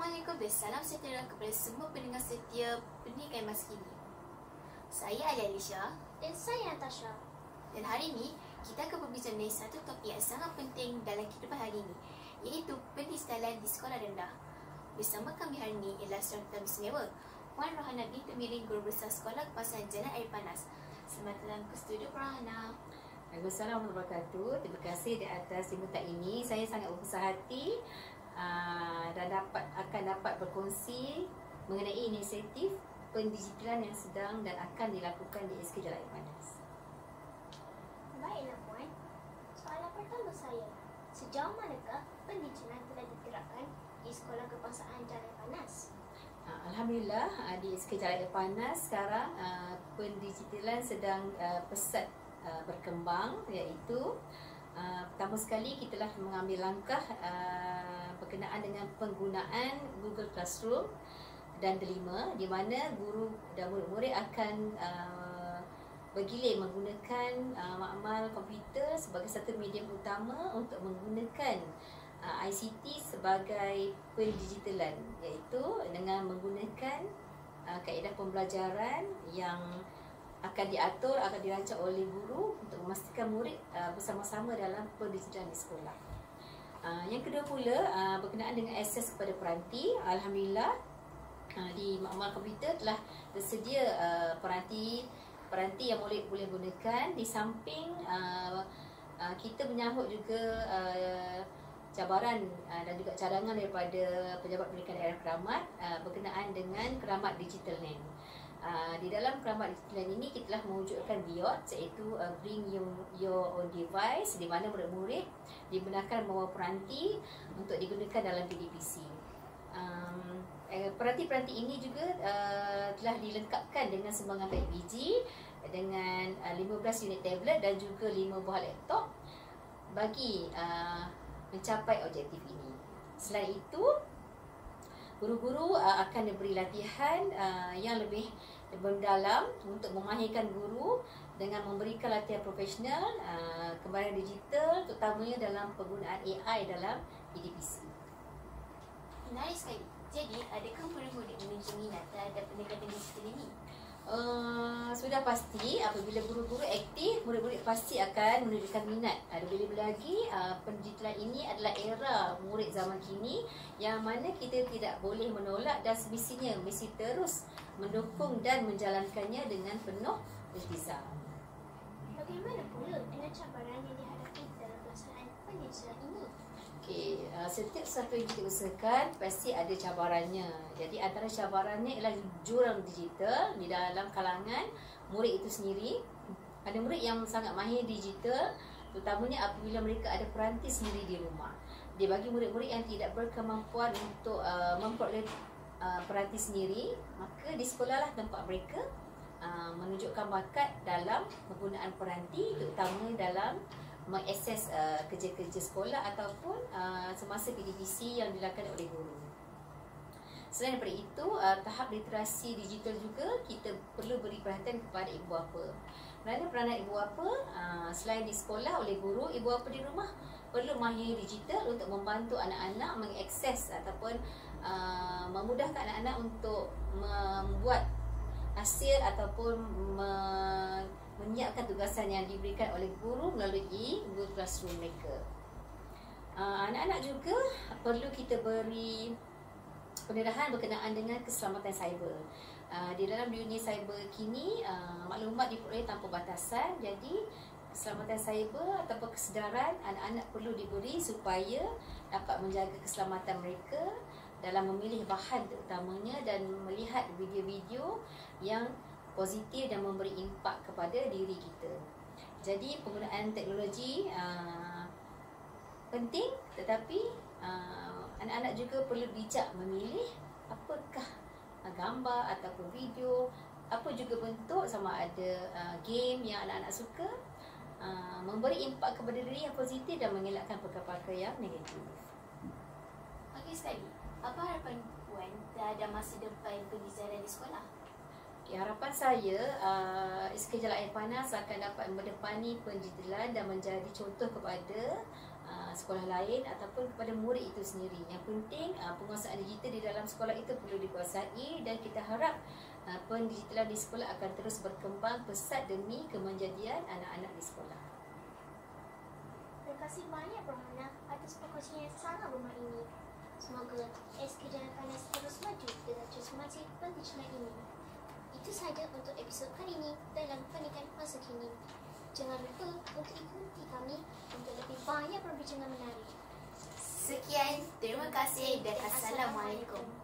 Assalamualaikum dan salam sejahtera kepada semua pendengar setia Pendidikan Masa Kini. Saya Alicia Dan saya Natasha. dan hari ini kita akan berbincang mengenai satu topik yang sangat penting dalam kehidupan hari ini, iaitu pendistalan di sekolah rendah. Bersama kami hari ini ialah seorang tetamu istimewa, Puan Rohana binti Miring, Guru Besar Sekolah Kebangsaan Jalan Air Panas. Selamat datang ke studio Puan Rohana. Assalamualaikum warahmatullahi wabarakatuh. Terima kasih di atas jemputan ini. Saya sangat berbesar hati dan akan dapat berkongsi mengenai inisiatif pendigitalan yang sedang dan akan dilakukan di SK Jalan Air Panas. Baiklah Puan, soalan pertama saya, sejauh manakah pendigitalan telah diterapkan di Sekolah Kebangsaan Jalan Air Panas? Alhamdulillah, di SK Jalan Air Panas sekarang pendigitalan sedang pesat berkembang, iaitu pertama sekali kita telah mengambil langkah berkenaan dengan penggunaan Google Classroom dan Delima, di mana guru dan murid-murid akan bergilir menggunakan makmal komputer sebagai satu medium utama untuk menggunakan ICT sebagai pendigitalan, iaitu dengan menggunakan kaedah pembelajaran yang akan diatur, akan dirancang oleh guru untuk memastikan murid bersama-sama dalam pendigitalan di sekolah. Yang kedua pula berkenaan dengan akses kepada peranti. Alhamdulillah, di makmal komputer telah tersedia peranti yang boleh gunakan. Di samping kita menyambut juga cabaran dan juga cadangan daripada Pejabat Pendidikan Daerah Keramat berkenaan dengan Keramat Digital Land. Di dalam Keramat Digital ini kita telah mewujudkan BIOT, iaitu Bring Your Own Device, di mana murid-murid dibenarkan membawa peranti untuk digunakan dalam PDPC. Peranti-peranti ini juga telah dilengkapkan dengan sumbangan PIBG dengan 15 unit tablet dan juga 5 buah laptop bagi mencapai objektif ini. Selain itu, guru-guru akan diberi latihan yang lebih mendalam untuk memahirkan guru dengan memberikan latihan profesional kembaran digital, terutamanya dalam penggunaan AI dalam PDPC. Menarik sekali. Jadi, adakah murid-murid menunjukkan minat terhadap pendekatan digital ini? Sudah pasti apabila guru-guru aktif, murid-murid pasti akan menunjukkan minat. Lebih-lebih lagi, pendigitalan ini adalah era murid zaman kini yang mana kita tidak boleh menolak dan semestinya mesti terus mendukung dan menjalankannya dengan penuh ikhtisam. Bagaimana pula dengan cabaran yang dihadapi dalam pelaksanaan pendigitalan ini? Okey, setiap sesuatu yang kita usahakan pasti ada cabarannya. Jadi antara cabarannya ialah jurang digital di dalam kalangan murid itu sendiri. Ada murid yang sangat mahir digital, terutamanya apabila mereka ada peranti sendiri di rumah. Dia bagi murid-murid yang tidak berkemampuan untuk memperoleh peranti sendiri, maka di sekolahlah tempat mereka menunjukkan bakat dalam penggunaan peranti, terutama dalam mengakses kerja-kerja sekolah ataupun semasa PDPC yang dilakukan oleh guru. Selain daripada itu, tahap literasi digital juga kita perlu beri perhatian kepada ibu bapa. Kerana peranan ibu bapa selain di sekolah oleh guru, ibu bapa di rumah perlu mahir digital untuk membantu anak-anak mengakses ataupun memudahkan anak-anak untuk membuat hasil ataupun menyiapkan tugasan yang diberikan oleh guru melalui Google Classroom mereka. Anak-anak juga perlu kita beri pendedahan berkenaan dengan keselamatan cyber. Di dalam dunia cyber kini, maklumat diperoleh tanpa batasan. Jadi, keselamatan cyber ataupun kesedaran anak-anak perlu diberi supaya dapat menjaga keselamatan mereka dalam memilih bahan terutamanya dan melihat video-video yang positif dan memberi impak kepada diri kita. Jadi penggunaan teknologi penting, tetapi anak-anak juga perlu bijak memilih apakah gambar ataupun video, apa juga bentuk, sama ada game yang anak-anak suka, memberi impak kepada diri yang positif dan mengelakkan perkara-perkara yang negatif. Okey sekali. Apa harapan Puan terhadap masa depan pendigitalan di sekolah? Harapan saya SK Jalan Air Panas akan dapat mendepani pendigitalan dan menjadi contoh kepada sekolah lain ataupun kepada murid itu sendiri. Yang penting penguasaan digital di dalam sekolah itu perlu dikuasai, dan kita harap pendigitalan di sekolah akan terus berkembang pesat demi kemanjadian anak-anak di sekolah. Terima kasih banyak Rohana atas perkongsian yang sangat bermakna ini. Semoga SK Jalan Panas terus maju dengan transformasi pendidikan ini. Itu sahaja untuk episod kali ini dalam Pendidikan Masa Kini. Jangan lupa untuk ikuti kami untuk lebih banyak perbincangan menarik. Sekian, terima kasih dan Assalamualaikum.